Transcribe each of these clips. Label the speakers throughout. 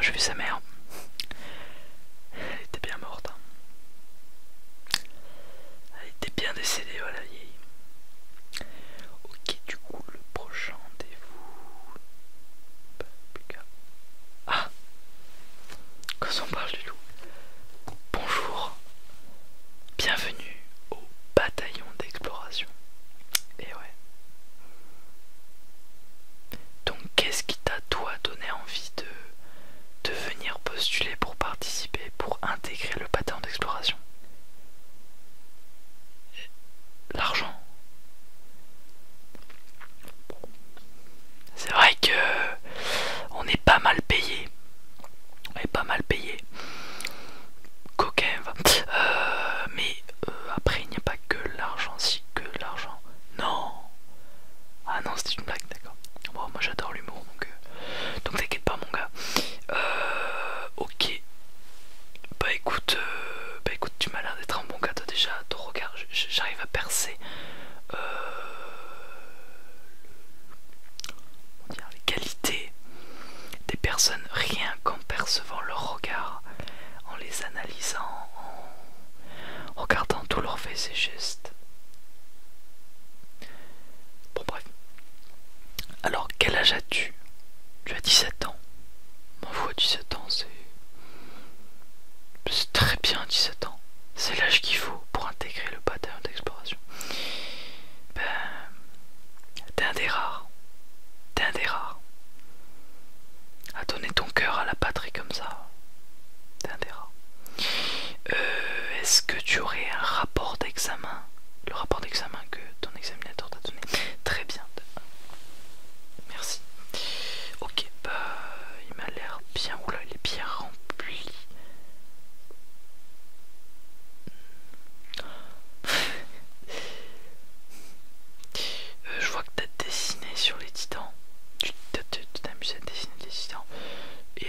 Speaker 1: j'ai vu sa mère. Elle était bien morte. Elle était bien décédée, voilà, vieille. Ok, du coup, le prochain rendez-vous. Ah, quand on parle du loup. Bonjour, bienvenue au bataillon d'exploration. Et ouais. Donc, qu'est-ce qui t'a, toi, donné envie de venir postuler pour participer, pour intégrer le bataillon d'exploration? L'argent. C'est vrai que on est pas mal payé. On est pas mal payé. Coquin, mais après il n'y a pas que l'argent, si que l'argent. Non. Ah non, c'était une blague, d'accord. Bon, moi j'adore l'humour, donc t'inquiète pas mon gars. Ok. Bah écoute, tu m'as l'air d'être un bon gars, toi déjà. Ton regard, j'arrive à percer. Les qualités des personnes rien qu'en percevant leur regard, en les analysant, en regardant tous leurs faits et gestes. Bon bref. Alors quel âge as-tu? Tu as 17 ans. Ma foi, 17 ans c'est très bien. 17 ans, c'est l'âge qu'il faut pour intégrer le bataillon d'exploration. Ben, t'es un des rares. T'es un des rares à donner ton cœur à la patrie comme ça. T'es un des rares. Est-ce que tu aurais un rapport d'examen? Le rapport d'examen que ton examinateur t'a donné? Très bien. Merci. Ok, bah il m'a l'air bien. Oula, il est bien rempli. Je vois que t'as dessiné sur les titans. Tu t'es amusé à dessiner des titans. Et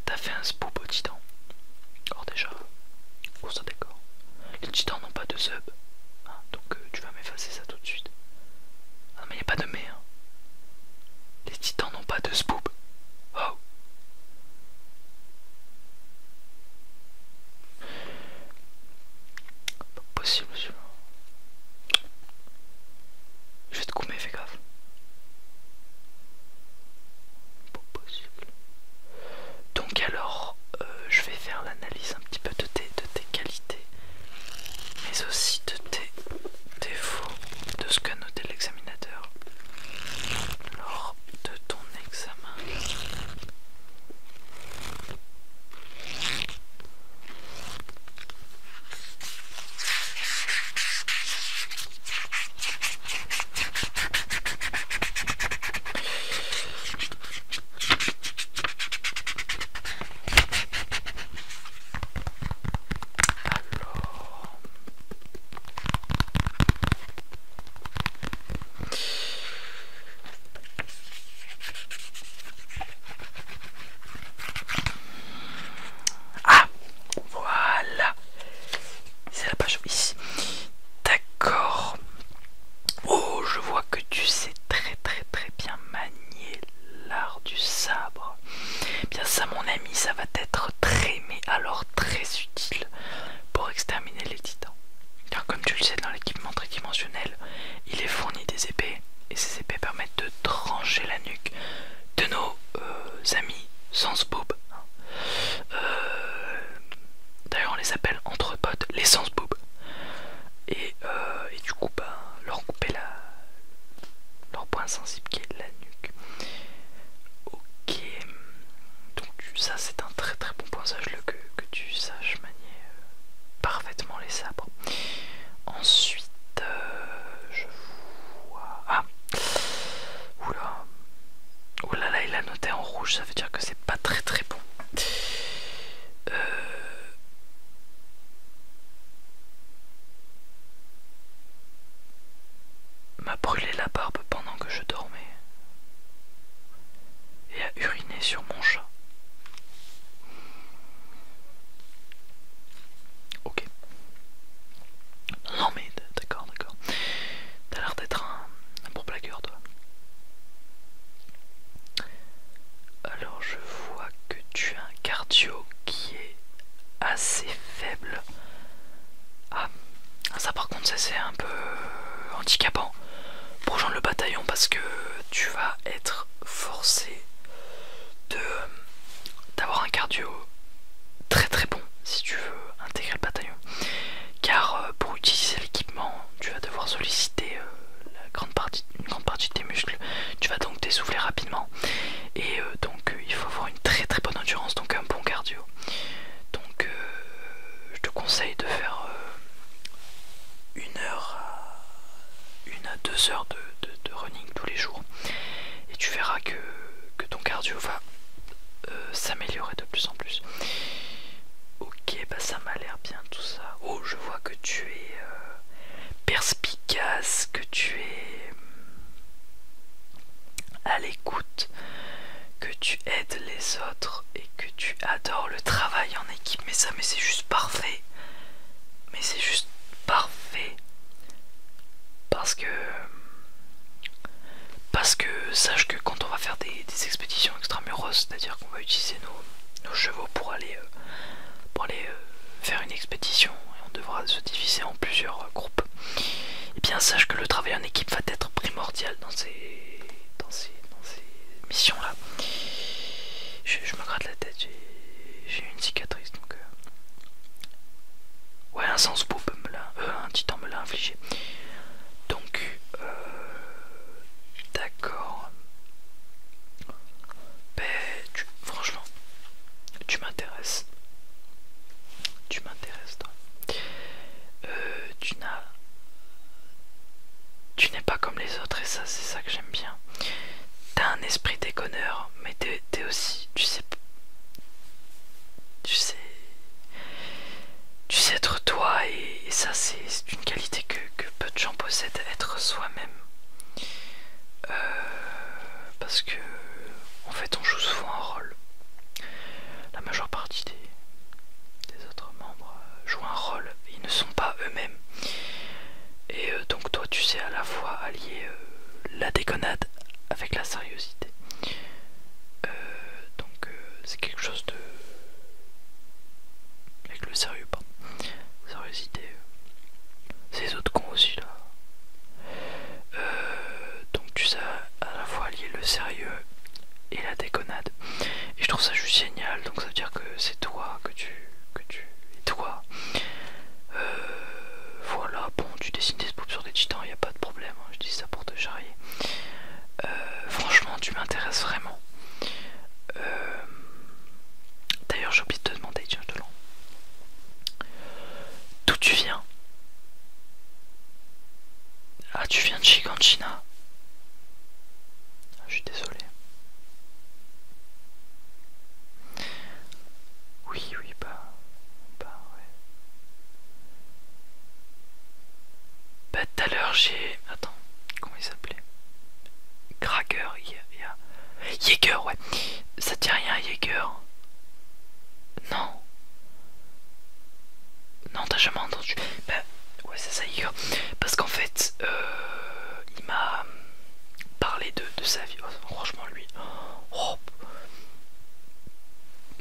Speaker 1: t'as fait un spoop aux titans. Alors déjà, on soit d'accord. Les titans n'ont pas de sub. Hein, donc tu vas m'effacer ça tout de suite. Ah mais y a pas de mais. Hein. Les titans n'ont pas de spoop. Oh. Pas possible, monsieur. Je vais te couper, fais gaffe. Pas possible. Donc alors, je vais faire l'analyse un petit peu de tes qualités, mais aussi de tes défauts, de ce qu'a noté l'examinateur lors de ton examen. Alors, ah, voilà, c'est la page ici. D'accord. Oh, je vois que tu sais très bien manier l'art du sabre. Bien ça mon ami, ça va être très mais alors très utile pour exterminer les titans. Car comme tu le sais, dans l'équipement tridimensionnel, il est fourni des épées, et ces épées permettent de trancher la nuque de nos amis sans boob. D'ailleurs on les appelle entre potes les sans boob. Et du coup leur couper leur point sensible qui est la nuque. Ok, donc ça c'est un très bon point, sache-le que tu saches manier parfaitement les sabres. Ensuite je vois... Ah, oula, oula là il a noté en rouge, ça veut dire que c'est pas très bon. M'a brûlé la barbe pendant que je dormais et a uriné sur mon chat. Ok. Non mais d'accord. T'as l'air d'être un bon blagueur toi. Alors je vois que tu as un c'est un peu handicapant pour rejoindre le bataillon parce que tu vas être forcé de d'avoir un cardio très très bon si tu veux intégrer le bataillon. Car pour utiliser l'équipement, tu vas devoir solliciter une grande partie de tes muscles. Tu vas donc t'essouffler rapidement. Et donc il faut avoir une très très bonne endurance, donc un bon cardio. Donc je te conseille de faire 1 à 2 heures de running tous les jours. Et tu verras que ton cardio va s'améliorer de plus en plus. Ok, bah ça m'a l'air bien tout ça. Oh, je vois que tu es perspicace, que tu es à l'écoute, que tu aides les autres et que tu adores le travail en équipe. Mais c'est juste parfait. Mais c'est juste parfait. Parce que sache que quand on va faire des expéditions extramuros, c'est-à-dire qu'on va utiliser nos chevaux pour aller faire une expédition et on devra se diviser en plusieurs groupes, et bien sache que le travail en équipe va être primordial dans ces missions là. Je me gratte la tête, j'ai une cicatrice donc ouais, un sens boob un titan me l'a infligé. Donc d'accord. Ben, franchement, tu m'intéresses. Tu m'intéresses, toi. Tu n'es pas comme les autres et ça, c'est ça que j'aime bien. T'as un esprit déconneur, mais t'es aussi, tu sais être toi et ça, c'est une qualité que peu de gens possèdent, être soi-même. Parce que, en fait, on joue souvent un rôle. La majeure partie des autres membres jouent un rôle, ils ne sont pas eux-mêmes. Et donc toi tu sais à la fois allier la déconnade avec la sérieuxité. Donc c'est quelque chose de... avec le sérieux, pardon. Sérieuxité. C'est les autres cons aussi là. Donc tu sais à la fois allier le sérieux et la déconnade. Et je trouve ça juste génial, donc ça veut dire que c'est toi, que tu es toi. Voilà, bon, tu dessines des spoofs sur des titans, y a pas de problème, hein, je dis ça pour te charrier. Franchement, tu m'intéresses vraiment. D'ailleurs, j'ai oublié de te demander, tiens, je te l'en. D'où tu viens? Ah, tu viens de Shiganshina. Ah, je suis désolé. Oui, oui, bah ouais. Bah tout à l'heure j'ai... Attends, comment il s'appelait? Krager, Jäger, ouais. Ça te dit rien, Jäger? Non. Non, t'as jamais entendu? Bah ouais, c'est ça, Jäger. Parce qu'en fait, il m'a parlé de sa vie. Oh, franchement, lui... Oh,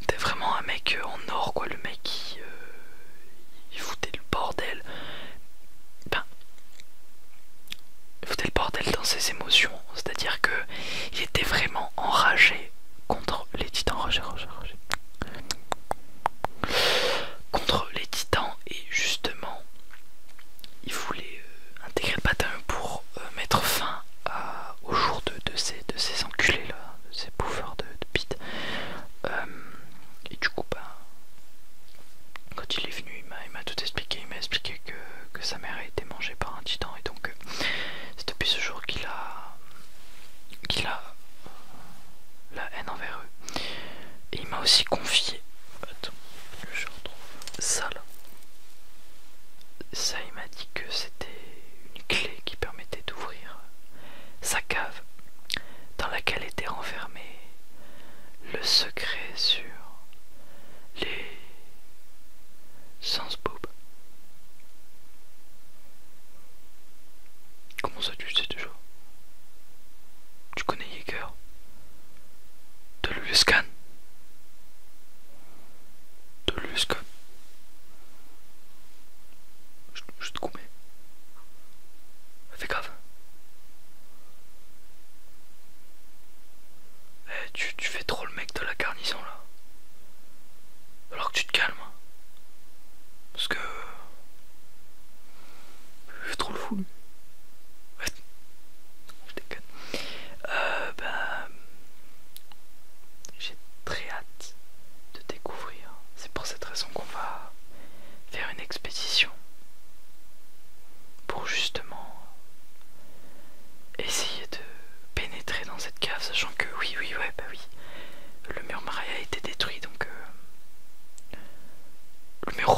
Speaker 1: t'es vraiment un mec en or, quoi. Le mec, il foutait le bordel. Ben, il foutait le bordel dans ses émotions. C'est-à-dire que il était vraiment enragé contre les titans. Contre les titans. Et justement, il voulait intégrer le bataillon pour mettre fin au jour de ces enculés là, de ces bouffeurs de bite. Et du coup, bah, quand il est venu, il m'a tout expliqué. Il m'a expliqué que sa mère a été mangée par un titan. Et donc, c'est depuis ce jour qu'il a la haine envers eux. Et il m'a aussi confié. Attends, je retrouve ça là. Ça, il m'a dit que c'était une clé qui permettait d'ouvrir sa cave dans laquelle était renfermé le secret sur les sans boob. Comment ça tu sais déjà? Tu connais Jäger? De l'Uluscan? De l'Uluscan? Je te commets.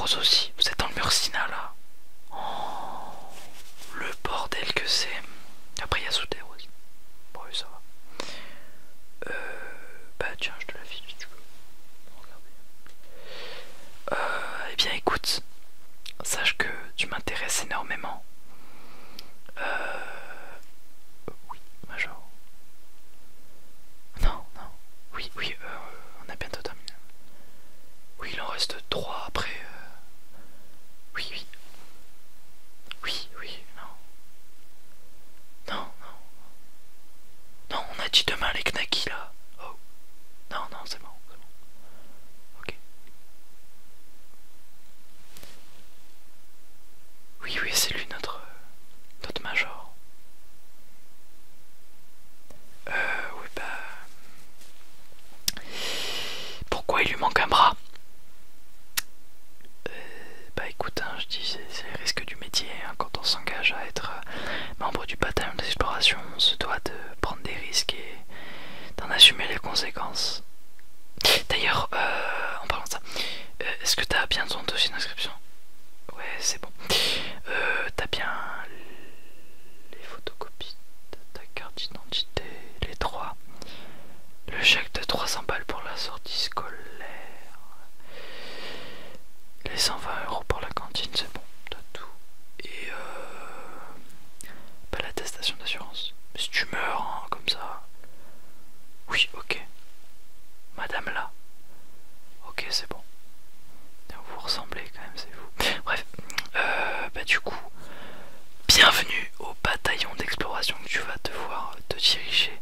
Speaker 1: rose aussi. Vous êtes dans le Murcina là. Oh, le bordel que c'est. Après il y a Souterre aussi. Bon oui ça va. Bah tiens je te la file si tu veux. Eh bien écoute, sache que tu m'intéresses énormément. Oui, Major. Non, non. Oui, oui, on a bientôt terminé. Oui, il en reste 3 après. Oui, oui. Oui, oui, non. Non, non. Non, on a dit demain les knackis là. Oh. Non, non, c'est bon, c'est bon. Ok. Oui, oui, c'est lui notre major. Oui, bah. Pourquoi il lui manque un bras? Bah écoute, hein, je dis, c'est les risques du métier. Hein, quand on s'engage à être membre du bataillon d'exploration, on se doit de prendre des risques et d'en assumer les conséquences. D'ailleurs, en parlant de ça, est-ce que t'as bien ton dossier d'inscription? Ouais, c'est bon. T'as bien les photocopies de ta carte d'identité, les 3, le chèque de 300 balles pour la sortie scolaire, les 120 € pour la cantine, c'est bon, t'as tout. Et bah, l'attestation d'assurance. Si tu meurs, hein, comme ça. Oui, ok. Madame là. Ok, c'est bon. Vous ressemblez quand même, c'est vous. Bref, bah du coup, bienvenue au bataillon d'exploration que tu vas devoir te diriger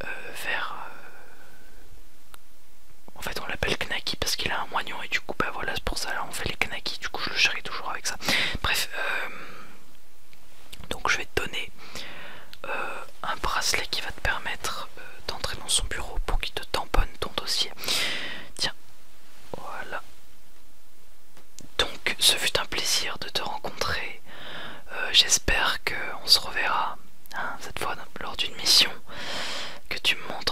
Speaker 1: vers. En fait, on l'appelle Knacky parce qu'il a un moignon et du coup, bah voilà, c'est pour ça là on fait les Knacky. Du coup, je le charrie toujours avec ça. Bref, donc je vais te donner un bracelet qui va te permettre d'entrer dans son bureau pour qu'il te tamponne ton dossier. Tiens, voilà. Donc, ce fut un plaisir de te rencontrer. J'espère qu'on se reverra hein, cette fois lors d'une mission, que tu me montres